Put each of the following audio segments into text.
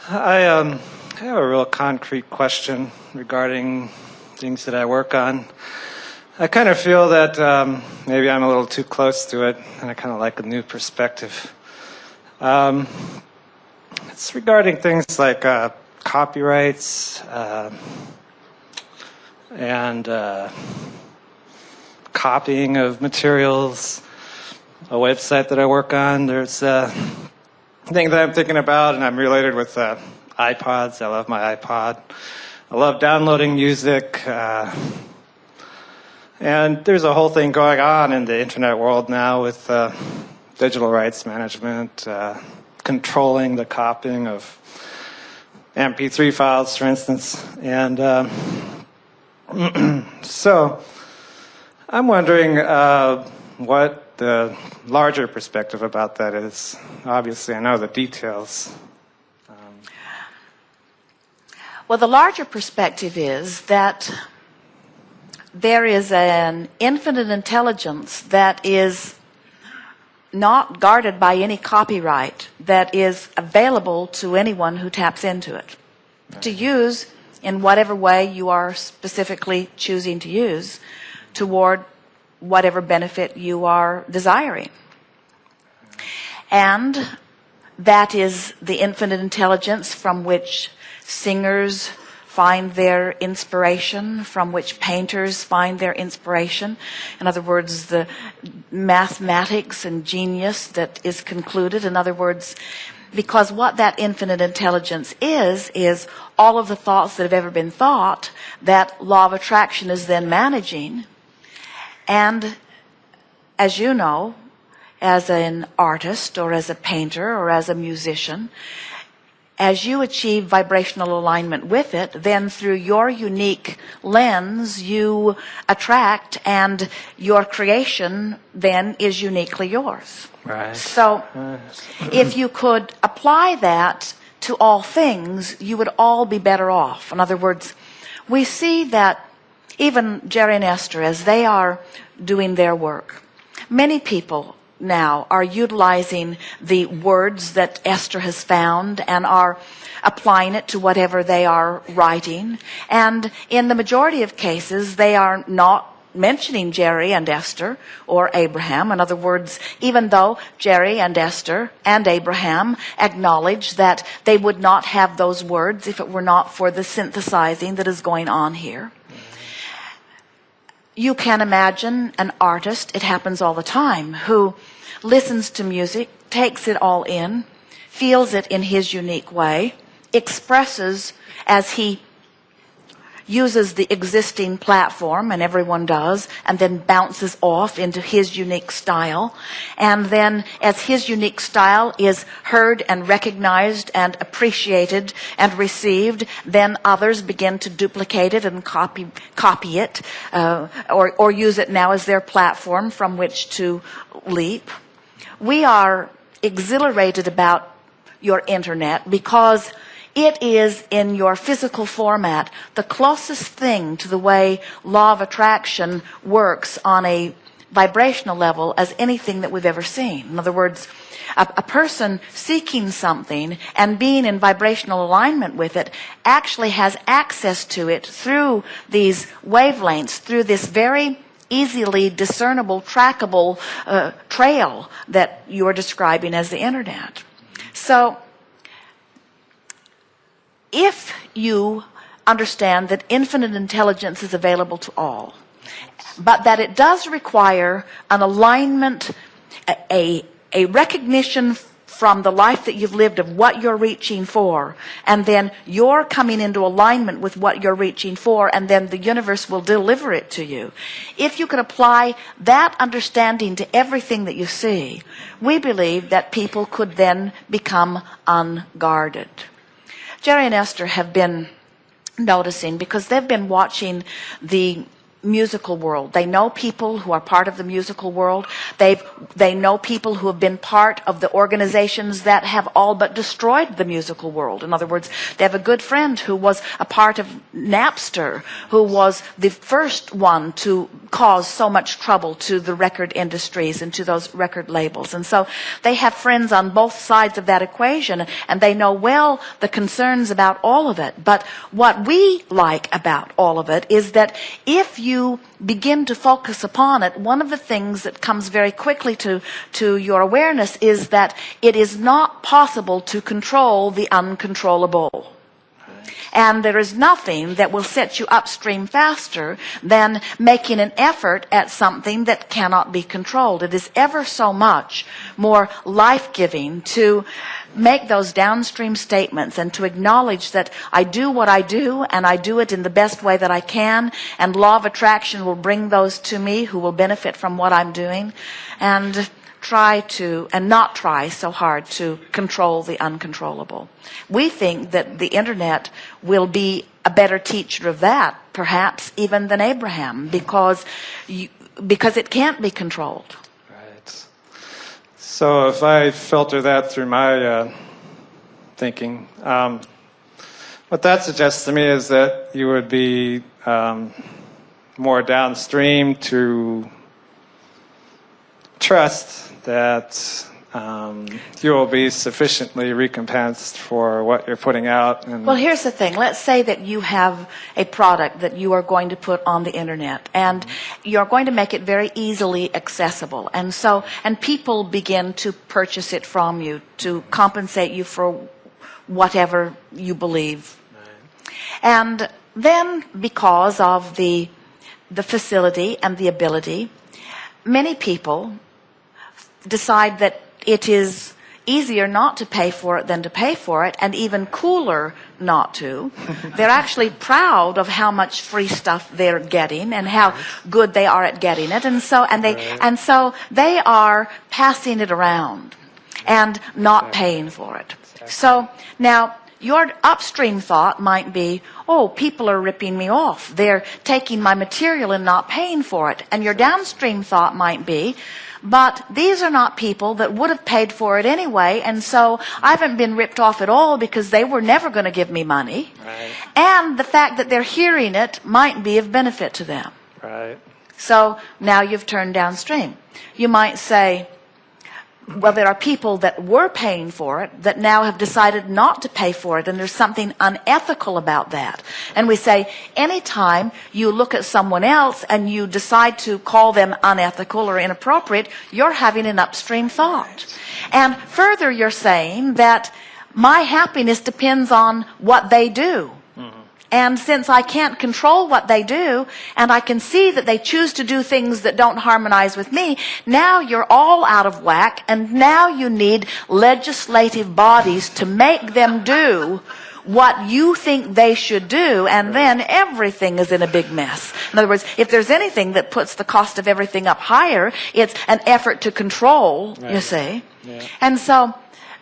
I have a real concrete question regarding things that I work on. I kind of feel that maybe I'm a little too close to it, and I kind of like a new perspective. It's regarding things like copyrights and copying of materials. A website that I work on, there's a thing that I'm thinking about, and I'm related with iPods. I love my iPod. I love downloading music. And there's a whole thing going on in the internet world now with digital rights management, controlling the copying of MP3 files, for instance. And so I'm wondering what the larger perspective about that is. Obviously, I know the details. Well, the larger perspective is that there is an infinite intelligence that is not guarded by any copyright, that is available to anyone who taps into it, to use in whatever way you are specifically choosing to use toward whatever benefit you are desiring. And that is the infinite intelligence from which singers find their inspiration, from which painters find their inspiration. In other words, the mathematics and genius that is concluded. In other words, because what that infinite intelligence is all of the thoughts that have ever been thought that law of attraction is then managing. And as you know, as an artist or as a painter or as a musician, as you achieve vibrational alignment with it, then through your unique lens, you attract, and your creation then is uniquely yours. Right. So if you could apply that to all things, you would all be better off. In other words, we see that even Jerry and Esther, as they are doing their work, many people now are utilizing the words that Esther has found and are applying it to whatever they are writing. And in the majority of cases, they are not mentioning Jerry and Esther or Abraham. In other words, even though Jerry and Esther and Abraham acknowledge that they would not have those words if it were not for the synthesizing that is going on here. You can imagine an artist, it happens all the time, who listens to music, takes it all in, feels it in his unique way, expresses as he uses the existing platform, and everyone does, and then bounces off into his unique style. And then as his unique style is heard and recognized and appreciated and received, then others begin to duplicate it and copy it, or use it now as their platform from which to leap. We are exhilarated about your internet because it is in your physical format the closest thing to the way law of attraction works on a vibrational level as anything that we've ever seen. In other words, a person seeking something and being in vibrational alignment with it actually has access to it through these wavelengths, through this very easily discernible, trackable trail that you're describing as the internet. So if you understand that infinite intelligence is available to all, but that it does require an alignment, a recognition from the life that you've lived of what you're reaching for, and then you're coming into alignment with what you're reaching for, and then the universe will deliver it to you. If you could apply that understanding to everything that you see, we believe that people could then become unguarded. Jerry and Esther have been noticing, because they've been watching the musical world. They know people who are part of the musical world. They know people who have been part of the organizations that have all but destroyed the musical world. In other words, they have a good friend who was a part of Napster, who was the first one to cause so much trouble to the record industries and to those record labels. And so they have friends on both sides of that equation, and they know well the concerns about all of it. But what we like about all of it is that if you begin to focus upon it, one of the things that comes very quickly to your awareness is that it is not possible to control the uncontrollable. And there is nothing that will set you upstream faster than making an effort at something that cannot be controlled. It is ever so much more life-giving to make those downstream statements and to acknowledge that I do what I do, and I do it in the best way that I can, and law of attraction will bring those to me who will benefit from what I'm doing, and not try so hard to control the uncontrollable. We think that the internet will be a better teacher of that, perhaps even than Abraham, because it can't be controlled. Right. So if I filter that through my thinking, what that suggests to me is that you would be more downstream to trust that you will be sufficiently recompensed for what you're putting out. Well, here's the thing. Let's say that you have a product that you are going to put on the internet, and you're going to make it very easily accessible. And people begin to purchase it from you to compensate you for whatever you believe. Right. And then, because of the facility and the ability, many people decide that it is easier not to pay for it than to pay for it, and even cooler not to. They're actually proud of how much free stuff they're getting and how good they are at getting it, and so they are passing it around and not paying for it. So now your upstream thought might be, oh, people are ripping me off. They're taking my material and not paying for it. And your downstream thought might be, but these are not people that would have paid for it anyway, and so I haven't been ripped off at all because they were never going to give me money. Right. And the fact that they're hearing it might be of benefit to them. Right. So now you've turned downstream. You might say, well, there are people that were paying for it that now have decided not to pay for it, and there's something unethical about that. And we say, anytime you look at someone else and you decide to call them unethical or inappropriate, you're having an upstream thought. And further, you're saying that my happiness depends on what they do. And since I can't control what they do, and I can see that they choose to do things that don't harmonize with me, now you're all out of whack, and now you need legislative bodies to make them do what you think they should do, and then everything is in a big mess. In other words, if there's anything that puts the cost of everything up higher, it's an effort to control, you see. Yeah. And so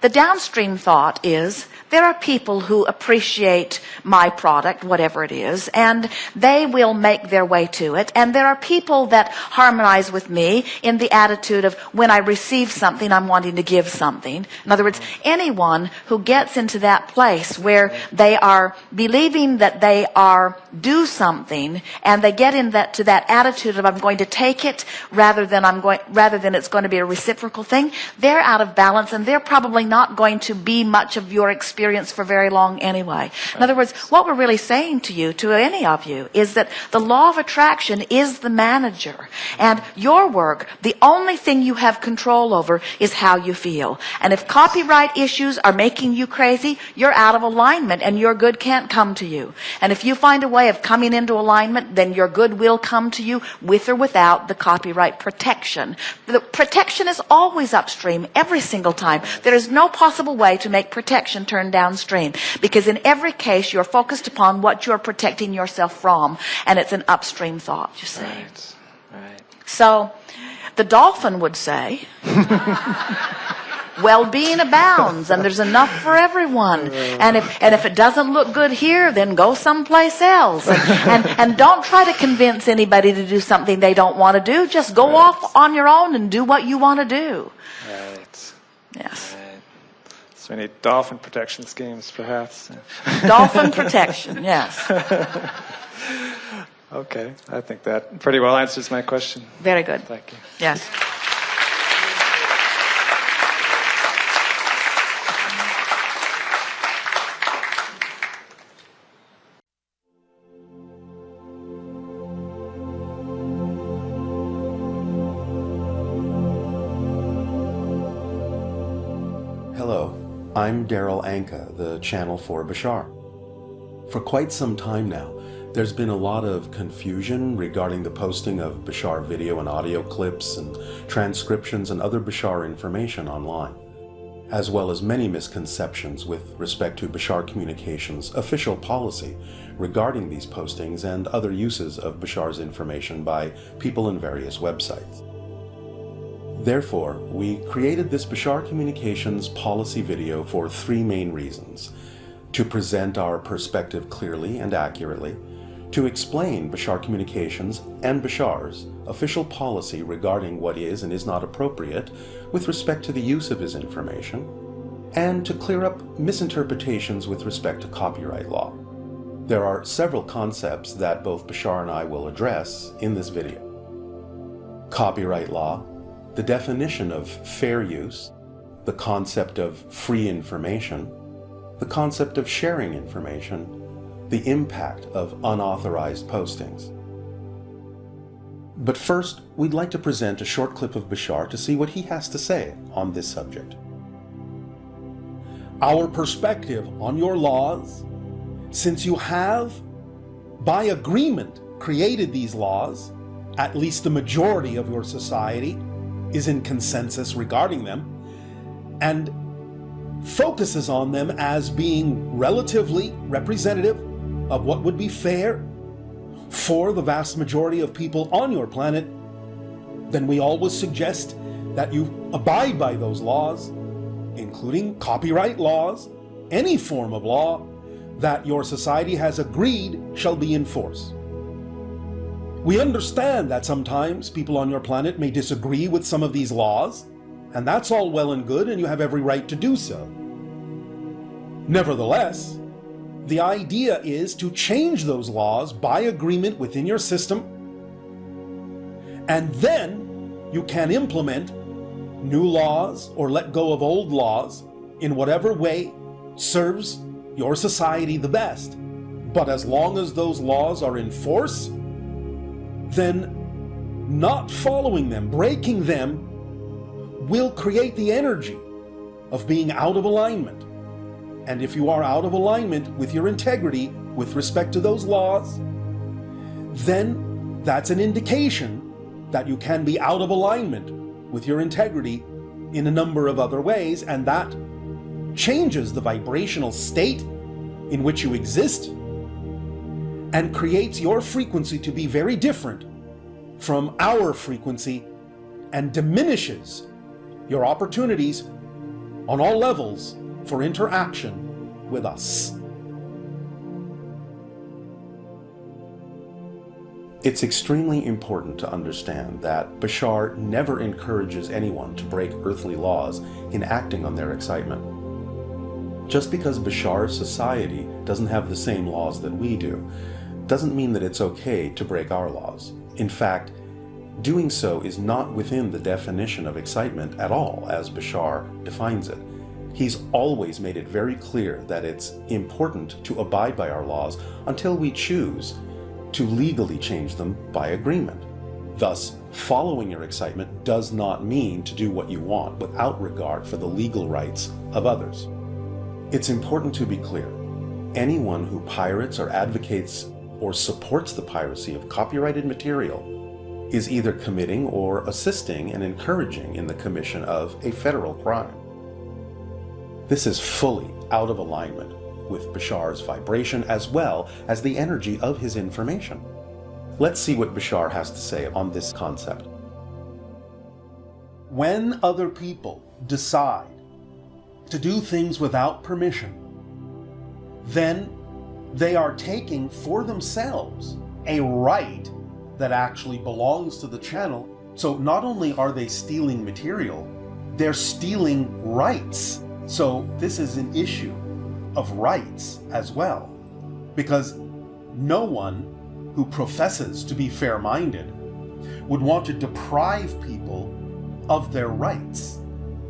the downstream thought is, there are people who appreciate my product, whatever it is, and they will make their way to it. And there are people that harmonize with me in the attitude of, when I receive something, I'm wanting to give something. In other words, anyone who gets into that place where they are believing that they are due something, and they get to that attitude of, I'm going to take it rather than it's going to be a reciprocal thing, they're out of balance, and they're probably not going to be much of your experience for very long anyway. In other words, what we're really saying to you, to any of you, is that the law of attraction is the manager. And your work, the only thing you have control over is how you feel. And if copyright issues are making you crazy, you're out of alignment and your good can't come to you. And if you find a way of coming into alignment, then your good will come to you with or without the copyright protection. The protection is always upstream every single time. There is no possible way to make protection turn downstream, because in every case you're focused upon what you're protecting yourself from, and it's an upstream thought, you see. Right. Right. So the dolphin would say well-being abounds, and there's enough for everyone. And if it doesn't look good here, then go someplace else. And don't try to convince anybody to do something they don't want to do. Just go off on your own and do what you want to do. Right. Yes. Right. So we need dolphin protection schemes, perhaps. Dolphin protection, yes. Okay, I think that pretty well answers my question. Very good. Thank you. Yes. Hello, I'm Anka, the channel for Bashar. For quite some time now, there's been a lot of confusion regarding the posting of Bashar video and audio clips and transcriptions and other Bashar information online, as well as many misconceptions with respect to Bashar Communications' official policy regarding these postings and other uses of Bashar's information by people in various websites. Therefore, we created this Bashar Communications policy video for three main reasons: to present our perspective clearly and accurately, to explain Bashar Communications and Bashar's official policy regarding what is and is not appropriate with respect to the use of his information, and to clear up misinterpretations with respect to copyright law. There are several concepts that both Bashar and I will address in this video. Copyright law, the definition of fair use, the concept of free information, the concept of sharing information, the impact of unauthorized postings. But first, we'd like to present a short clip of Bashar to see what he has to say on this subject. Our perspective on your laws, since you have, by agreement, created these laws, at least the majority of your society is in consensus regarding them, and focuses on them as being relatively representative of what would be fair for the vast majority of people on your planet, then we always suggest that you abide by those laws, including copyright laws, any form of law that your society has agreed shall be enforced. We understand that sometimes people on your planet may disagree with some of these laws, and that's all well and good, and you have every right to do so. Nevertheless, the idea is to change those laws by agreement within your system, and then you can implement new laws or let go of old laws in whatever way serves your society the best. But as long as those laws are in force, then not following them, breaking them, will create the energy of being out of alignment. And if you are out of alignment with your integrity with respect to those laws, then that's an indication that you can be out of alignment with your integrity in a number of other ways, and that changes the vibrational state in which you exist and creates your frequency to be very different from our frequency and diminishes your opportunities on all levels for interaction with us. It's extremely important to understand that Bashar never encourages anyone to break earthly laws in acting on their excitement. Just because Bashar's society doesn't have the same laws that we do, doesn't mean that it's okay to break our laws. In fact, doing so is not within the definition of excitement at all, as Bashar defines it. He's always made it very clear that it's important to abide by our laws until we choose to legally change them by agreement. Thus, following your excitement does not mean to do what you want without regard for the legal rights of others. It's important to be clear. Anyone who pirates or advocates or supports the piracy of copyrighted material is either committing or assisting and encouraging in the commission of a federal crime. This is fully out of alignment with Bashar's vibration as well as the energy of his information. Let's see what Bashar has to say on this concept. When other people decide to do things without permission, then they are taking for themselves a right that actually belongs to the channel. So not only are they stealing material, they're stealing rights. So this is an issue of rights as well, because no one who professes to be fair-minded would want to deprive people of their rights.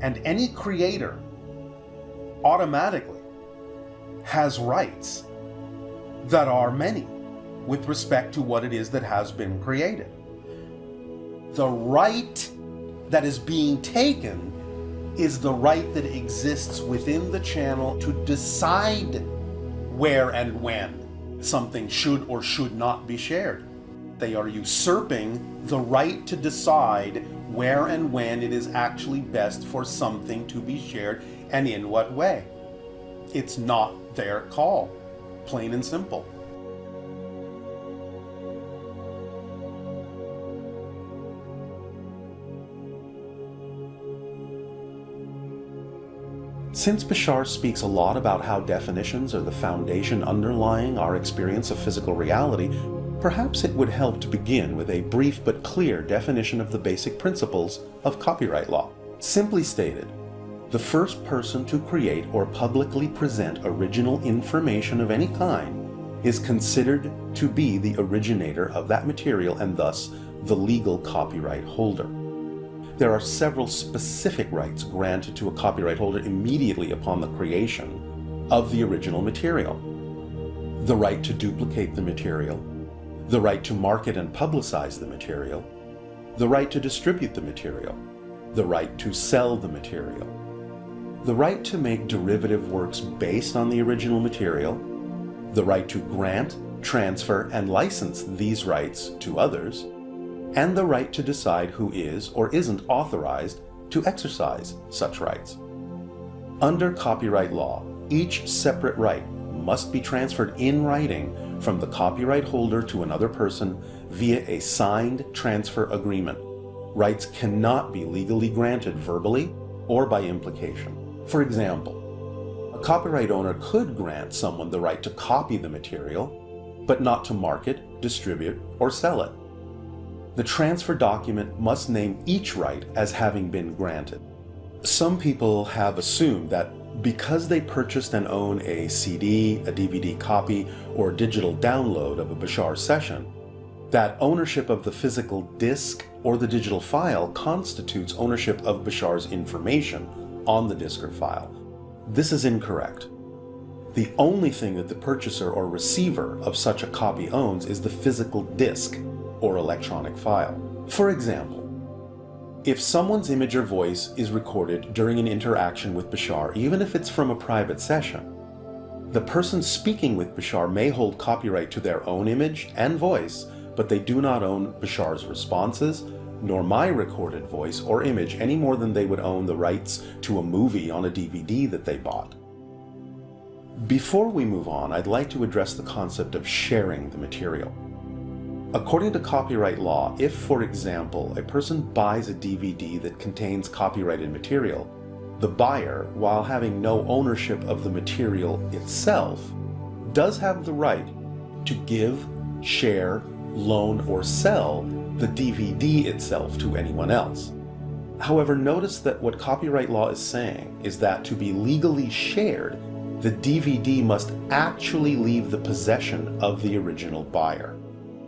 And any creator automatically has rights that are many with respect to what it is that has been created. The right that is being taken is the right that exists within the channel to decide where and when something should or should not be shared. They are usurping the right to decide where and when it is actually best for something to be shared and in what way. It's not their call, plain and simple. Since Bashar speaks a lot about how definitions are the foundation underlying our experience of physical reality, perhaps it would help to begin with a brief but clear definition of the basic principles of copyright law. Simply stated, the first person to create or publicly present original information of any kind is considered to be the originator of that material and thus the legal copyright holder. There are several specific rights granted to a copyright holder immediately upon the creation of the original material. The right to duplicate the material, the right to market and publicize the material, the right to distribute the material, the right to sell the material, the right to make derivative works based on the original material, the right to grant, transfer, and license these rights to others, and the right to decide who is or isn't authorized to exercise such rights. Under copyright law, each separate right must be transferred in writing from the copyright holder to another person via a signed transfer agreement. Rights cannot be legally granted verbally or by implication. For example, a copyright owner could grant someone the right to copy the material, but not to market, distribute, or sell it. The transfer document must name each right as having been granted. Some people have assumed that because they purchased and own a CD, a DVD copy, or digital download of a Bashar session, that ownership of the physical disc or the digital file constitutes ownership of Bashar's information on the disc or file. This is incorrect. The only thing that the purchaser or receiver of such a copy owns is the physical disc or electronic file. For example, if someone's image or voice is recorded during an interaction with Bashar, even if it's from a private session, the person speaking with Bashar may hold copyright to their own image and voice, but they do not own Bashar's responses, nor my recorded voice or image any more than they would own the rights to a movie on a DVD that they bought. Before we move on, I'd like to address the concept of sharing the material. According to copyright law, if, for example, a person buys a DVD that contains copyrighted material, the buyer, while having no ownership of the material itself, does have the right to give, share, loan, or sell the DVD itself to anyone else. However, notice that what copyright law is saying is that to be legally shared, the DVD must actually leave the possession of the original buyer.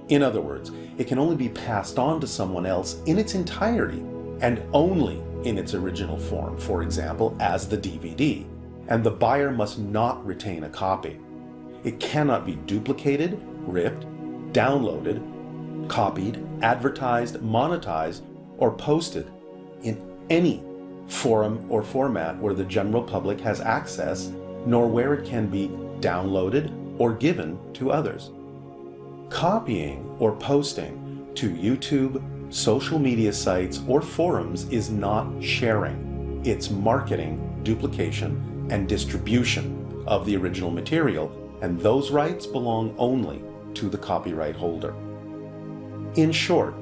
In other words, it can only be passed on to someone else in its entirety and only in its original form, for example, as the DVD, and the buyer must not retain a copy. It cannot be duplicated, ripped, downloaded, copied, advertised, monetized, or posted in any forum or format where the general public has access, nor where it can be downloaded or given to others. Copying or posting to YouTube, social media sites, or forums is not sharing. It's marketing, duplication, and distribution of the original material, and those rights belong only to the copyright holder. In short,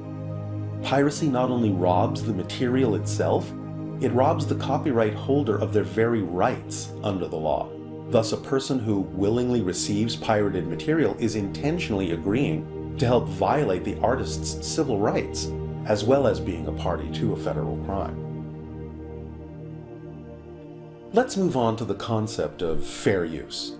piracy not only robs the material itself, it robs the copyright holder of their very rights under the law. Thus, a person who willingly receives pirated material is intentionally agreeing to help violate the artist's civil rights, as well as being a party to a federal crime. Let's move on to the concept of fair use.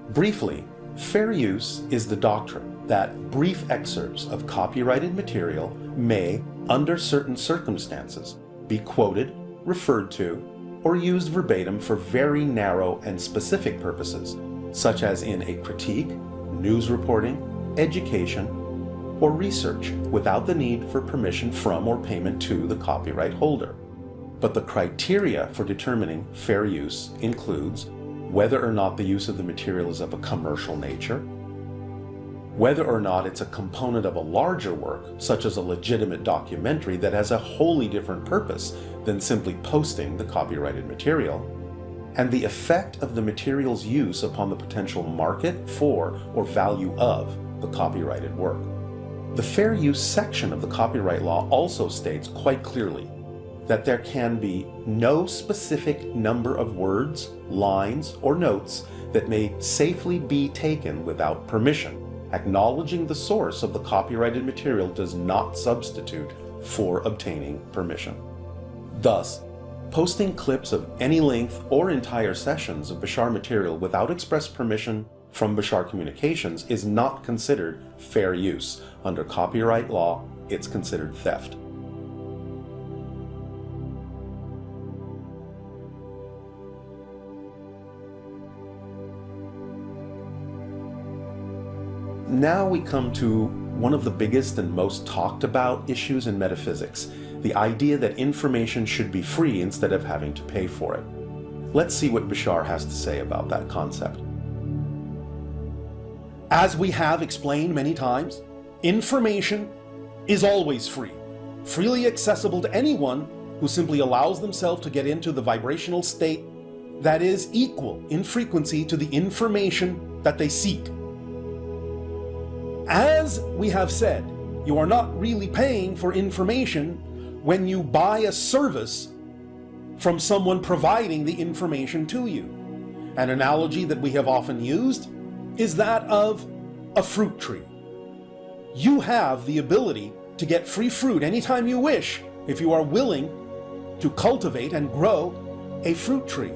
Briefly, fair use is the doctrine that brief excerpts of copyrighted material may, under certain circumstances, be quoted, referred to, or used verbatim for very narrow and specific purposes, such as in a critique, news reporting, education, or research, without the need for permission from or payment to the copyright holder. But the criteria for determining fair use includes whether or not the use of the material is of a commercial nature, whether or not it's a component of a larger work, such as a legitimate documentary that has a wholly different purpose than simply posting the copyrighted material, and the effect of the material's use upon the potential market for or value of the copyrighted work. The fair use section of the copyright law also states quite clearly that there can be no specific number of words, lines, or notes that may safely be taken without permission. Acknowledging the source of the copyrighted material does not substitute for obtaining permission. Thus, posting clips of any length or entire sessions of Bashar material without express permission from Bashar Communications is not considered fair use. Under copyright law, it's considered theft. Now we come to one of the biggest and most talked about issues in metaphysics, the idea that information should be free instead of having to pay for it. Let's see what Bashar has to say about that concept. As we have explained many times, information is always free, freely accessible to anyone who simply allows themselves to get into the vibrational state that is equal in frequency to the information that they seek. As we have said, you are not really paying for information when you buy a service from someone providing the information to you. An analogy that we have often used is that of a fruit tree. You have the ability to get free fruit anytime you wish if you are willing to cultivate and grow a fruit tree.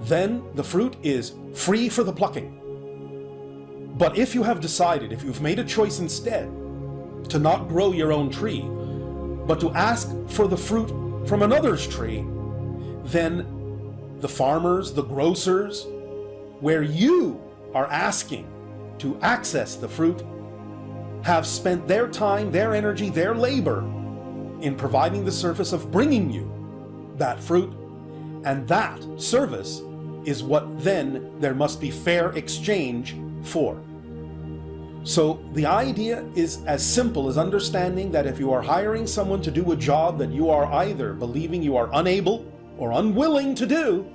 Then the fruit is free for the plucking. But if you have decided, if you've made a choice instead to not grow your own tree, but to ask for the fruit from another's tree, then the farmers, the grocers, where you are asking to access the fruit, have spent their time, their energy, their labor in providing the service of bringing you that fruit, and that service is what then there must be fair exchange for. So the idea is as simple as understanding that if you are hiring someone to do a job that you are either believing you are unable or unwilling to do,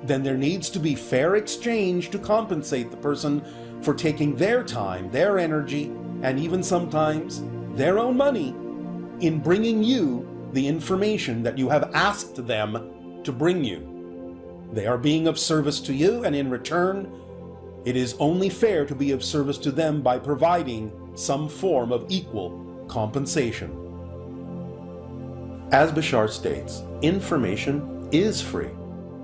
then there needs to be fair exchange to compensate the person for taking their time, their energy, and even sometimes their own money in bringing you the information that you have asked them to bring you. They are being of service to you, and in return, it is only fair to be of service to them by providing some form of equal compensation. As Bashar states, information is free.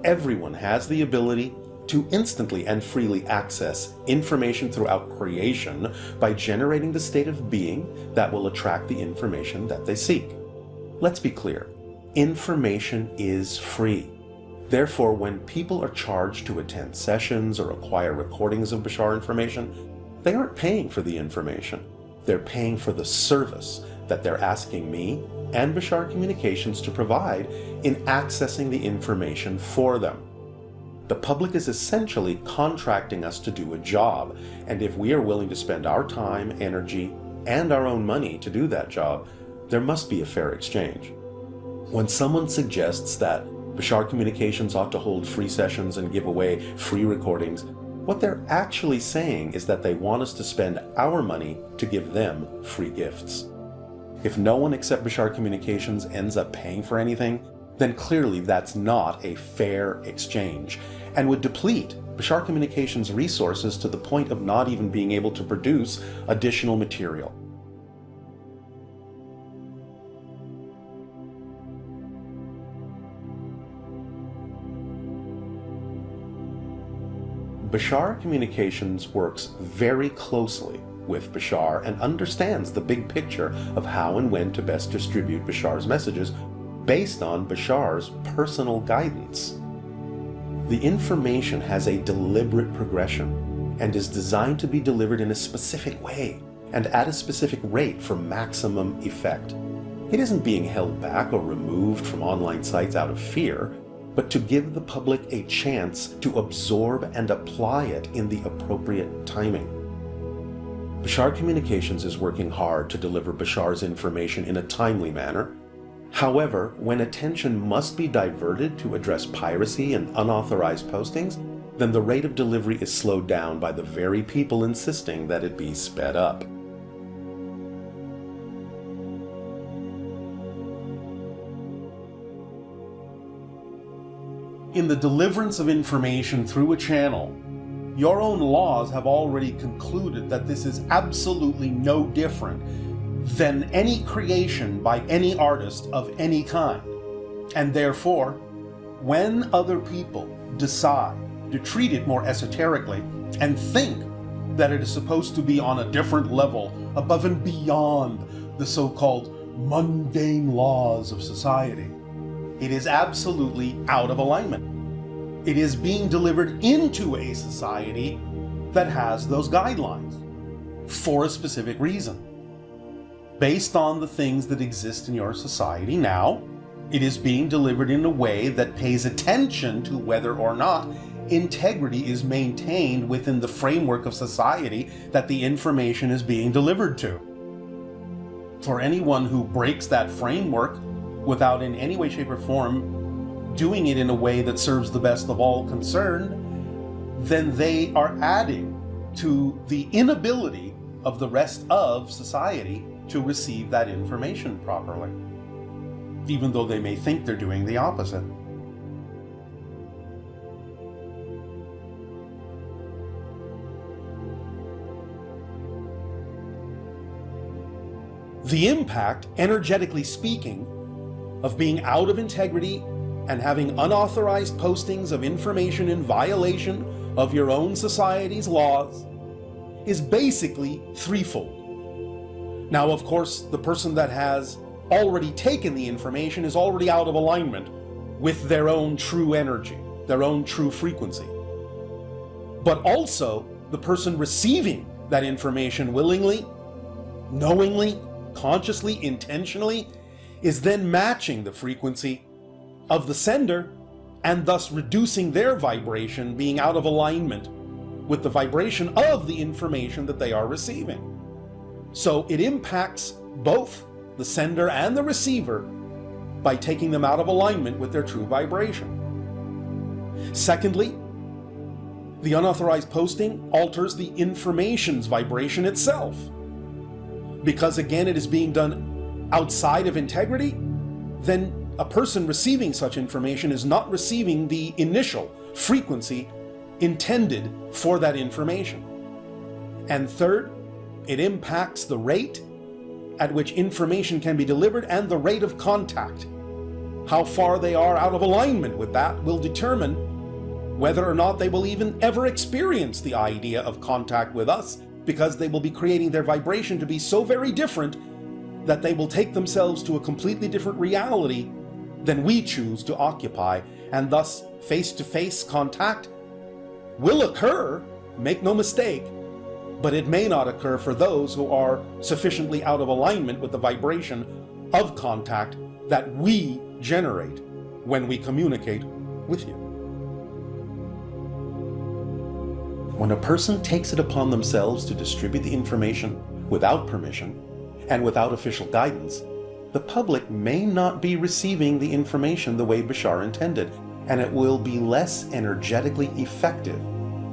Everyone has the ability to instantly and freely access information throughout creation by generating the state of being that will attract the information that they seek. Let's be clear, information is free. Therefore, when people are charged to attend sessions or acquire recordings of Bashar information, they aren't paying for the information. They're paying for the service that they're asking me and Bashar Communications to provide in accessing the information for them. The public is essentially contracting us to do a job, and if we are willing to spend our time, energy, and our own money to do that job, there must be a fair exchange. When someone suggests that Bashar Communications ought to hold free sessions and give away free recordings, what they're actually saying is that they want us to spend our money to give them free gifts. If no one except Bashar Communications ends up paying for anything, then clearly that's not a fair exchange and would deplete Bashar Communications' resources to the point of not even being able to produce additional material. Bashar Communications works very closely with Bashar and understands the big picture of how and when to best distribute Bashar's messages based on Bashar's personal guidance. The information has a deliberate progression and is designed to be delivered in a specific way and at a specific rate for maximum effect. It isn't being held back or removed from online sites out of fear, but to give the public a chance to absorb and apply it in the appropriate timing. Bashar Communications is working hard to deliver Bashar's information in a timely manner. However, when attention must be diverted to address piracy and unauthorized postings, then the rate of delivery is slowed down by the very people insisting that it be sped up. In the deliverance of information through a channel, your own laws have already concluded that this is absolutely no different than any creation by any artist of any kind. And therefore, when other people decide to treat it more esoterically and think that it is supposed to be on a different level, above and beyond the so-called mundane laws of society, it is absolutely out of alignment. It is being delivered into a society that has those guidelines for a specific reason. Based on the things that exist in your society now, it is being delivered in a way that pays attention to whether or not integrity is maintained within the framework of society that the information is being delivered to. For anyone who breaks that framework without in any way, shape, or form doing it in a way that serves the best of all concerned, then they are adding to the inability of the rest of society to receive that information properly, even though they may think they're doing the opposite. The impact, energetically speaking, of being out of integrity and having unauthorized postings of information in violation of your own society's laws is basically threefold. Now, of course, the person that has already taken the information is already out of alignment with their own true energy, their own true frequency. But also, the person receiving that information willingly, knowingly, consciously, intentionally, is then matching the frequency of the sender and thus reducing their vibration, being out of alignment with the vibration of the information that they are receiving. So it impacts both the sender and the receiver by taking them out of alignment with their true vibration. Secondly, the unauthorized posting alters the information's vibration itself. Because again, it is being done outside of integrity, then a person receiving such information is not receiving the initial frequency intended for that information. And third, it impacts the rate at which information can be delivered and the rate of contact. How far they are out of alignment with that will determine whether or not they will even ever experience the idea of contact with us, because they will be creating their vibration to be so very different that they will take themselves to a completely different reality than we choose to occupy, and thus face-to-face contact will occur, make no mistake, but it may not occur for those who are sufficiently out of alignment with the vibration of contact that we generate when we communicate with you. When a person takes it upon themselves to distribute the information without permission and without official guidance, the public may not be receiving the information the way Bashar intended, and it will be less energetically effective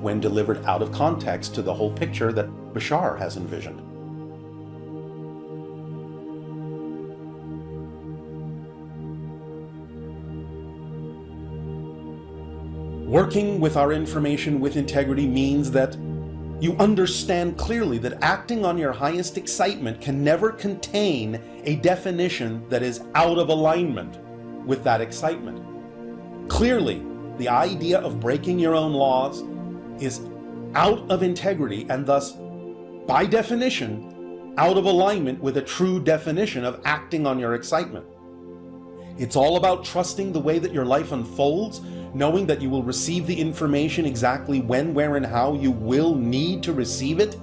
when delivered out of context to the whole picture that Bashar has envisioned. Working with our information with integrity means that you understand clearly that acting on your highest excitement can never contain a definition that is out of alignment with that excitement. Clearly, the idea of breaking your own laws is out of integrity and thus, by definition, out of alignment with a true definition of acting on your excitement. It's all about trusting the way that your life unfolds, knowing that you will receive the information exactly when, where, and how you will need to receive it,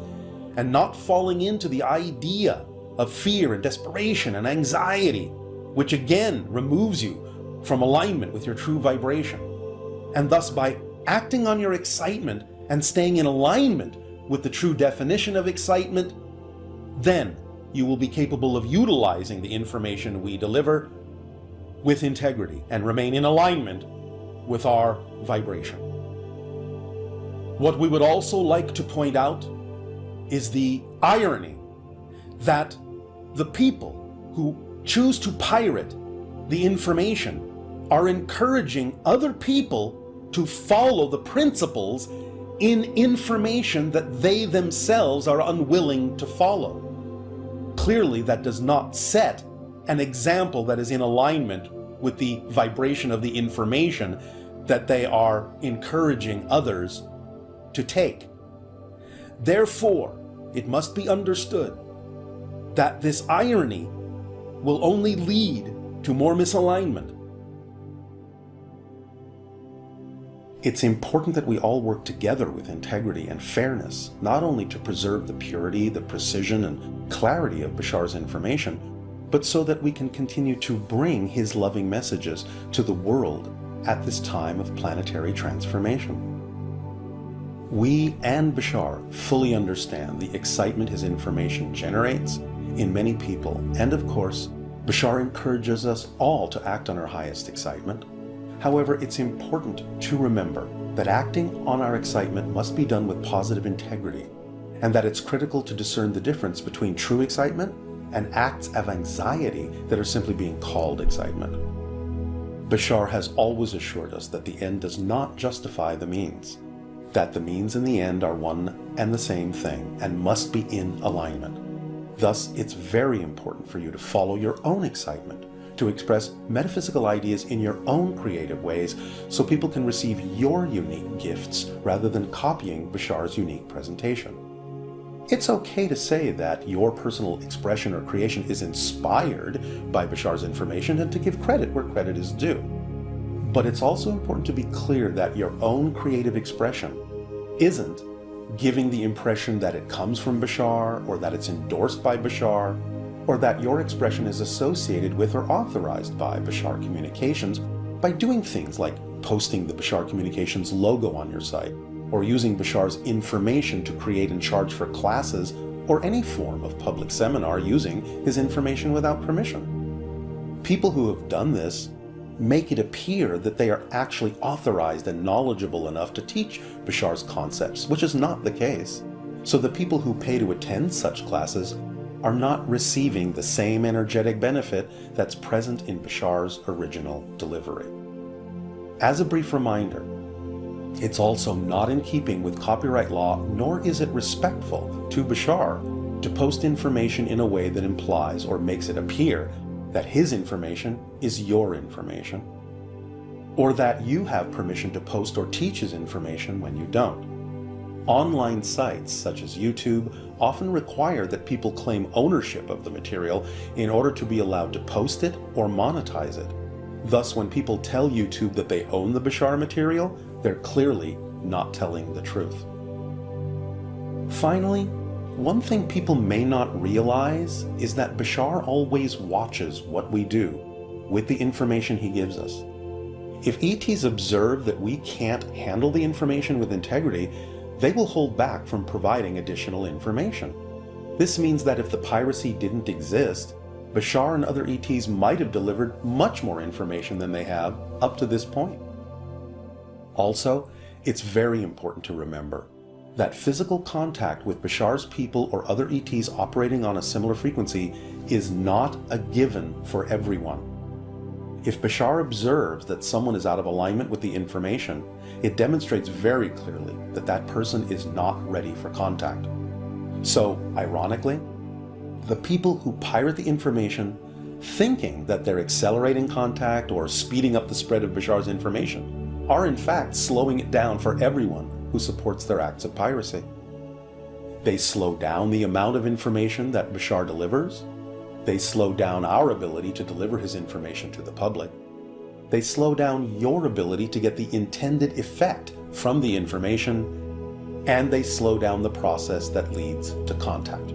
and not falling into the idea of fear and desperation and anxiety, which again removes you from alignment with your true vibration. And thus, by acting on your excitement and staying in alignment with the true definition of excitement, then you will be capable of utilizing the information we deliver with integrity and remain in alignment with our vibration. What we would also like to point out is the irony that the people who choose to pirate the information are encouraging other people to follow the principles in information that they themselves are unwilling to follow. Clearly, that does not set an example that is in alignment with the vibration of the information that they are encouraging others to take. Therefore, it must be understood that this irony will only lead to more misalignment. It's important that we all work together with integrity and fairness, not only to preserve the purity, the precision, and clarity of Bashar's information, but so that we can continue to bring his loving messages to the world at this time of planetary transformation. We and Bashar fully understand the excitement his information generates in many people, and of course, Bashar encourages us all to act on our highest excitement. However, it's important to remember that acting on our excitement must be done with positive integrity, and that it's critical to discern the difference between true excitement and acts of anxiety that are simply being called excitement. Bashar has always assured us that the end does not justify the means, that the means and the end are one and the same thing and must be in alignment. Thus, it's very important for you to follow your own excitement, to express metaphysical ideas in your own creative ways so people can receive your unique gifts rather than copying Bashar's unique presentation. It's okay to say that your personal expression or creation is inspired by Bashar's information and to give credit where credit is due. But it's also important to be clear that your own creative expression isn't giving the impression that it comes from Bashar or that it's endorsed by Bashar, or that your expression is associated with or authorized by Bashar Communications by doing things like posting the Bashar Communications logo on your site, or using Bashar's information to create and charge for classes or any form of public seminar using his information without permission. People who have done this make it appear that they are actually authorized and knowledgeable enough to teach Bashar's concepts, which is not the case. So the people who pay to attend such classes are not receiving the same energetic benefit that's present in Bashar's original delivery. As a brief reminder, it's also not in keeping with copyright law, nor is it respectful to Bashar to post information in a way that implies or makes it appear that his information is your information, or that you have permission to post or teach his information when you don't. Online sites such as YouTube often require that people claim ownership of the material in order to be allowed to post it or monetize it. Thus, when people tell YouTube that they own the Bashar material, they're clearly not telling the truth. Finally, one thing people may not realize is that Bashar always watches what we do with the information he gives us. If ETs observe that we can't handle the information with integrity, they will hold back from providing additional information. This means that if the piracy didn't exist, Bashar and other ETs might have delivered much more information than they have up to this point. Also, it's very important to remember that physical contact with Bashar's people or other ETs operating on a similar frequency is not a given for everyone. If Bashar observes that someone is out of alignment with the information, it demonstrates very clearly that that person is not ready for contact. So, ironically, the people who pirate the information thinking that they're accelerating contact or speeding up the spread of Bashar's information are in fact slowing it down for everyone who supports their acts of piracy. They slow down the amount of information that Bashar delivers. They slow down our ability to deliver his information to the public. They slow down your ability to get the intended effect from the information, and they slow down the process that leads to contact.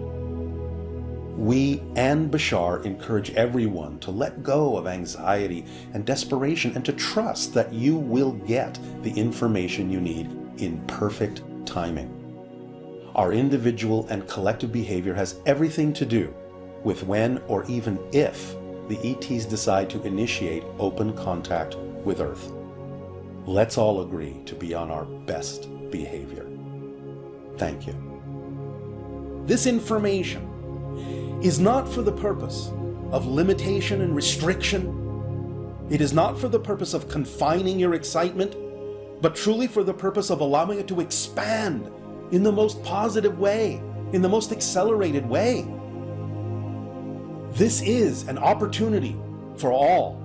We and Bashar encourage everyone to let go of anxiety and desperation and to trust that you will get the information you need in perfect timing. Our individual and collective behavior has everything to do with when or even if the ETs decide to initiate open contact with Earth. Let's all agree to be on our best behavior. Thank you. This information is not for the purpose of limitation and restriction. It is not for the purpose of confining your excitement, but truly for the purpose of allowing it to expand in the most positive way, in the most accelerated way. This is an opportunity for all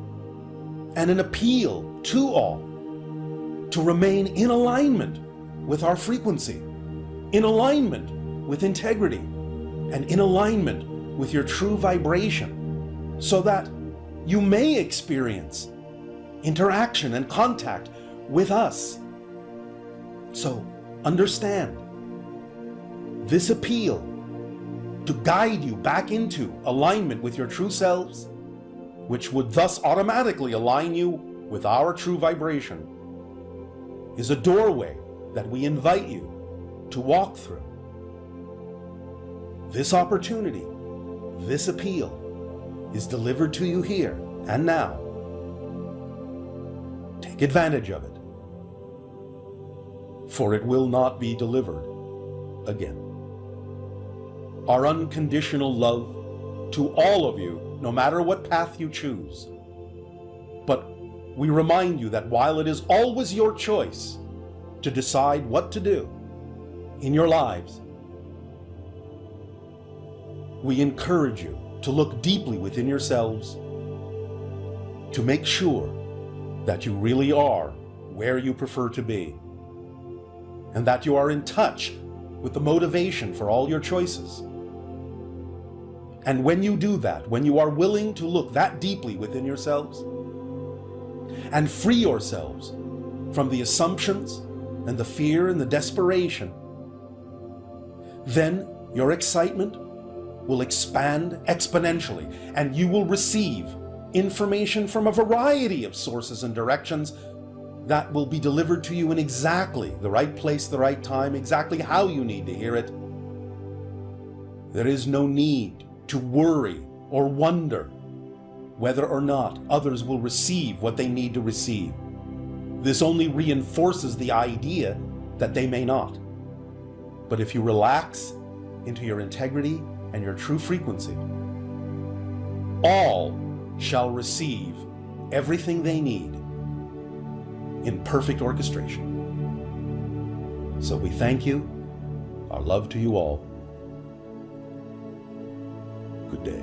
and an appeal to all to remain in alignment with our frequency, in alignment with integrity, and in alignment with your true vibration, so that you may experience interaction and contact with us. So understand, this appeal to guide you back into alignment with your true selves, which would thus automatically align you with our true vibration, is a doorway that we invite you to walk through. This opportunity, this appeal, is delivered to you here and now. Take advantage of it, for it will not be delivered again. Our unconditional love to all of you, no matter what path you choose. But we remind you that while it is always your choice to decide what to do in your lives, we encourage you to look deeply within yourselves to make sure that you really are where you prefer to be, and that you are in touch with the motivation for all your choices. And when you do that, when you are willing to look that deeply within yourselves and free yourselves from the assumptions and the fear and the desperation, then your excitement will expand exponentially, and you will receive information from a variety of sources and directions that will be delivered to you in exactly the right place, the right time, exactly how you need to hear it. There is no need to worry or wonder whether or not others will receive what they need to receive. This only reinforces the idea that they may not. But if you relax into your integrity and your true frequency, all shall receive everything they need in perfect orchestration. So we thank you, our love to you all. Good day.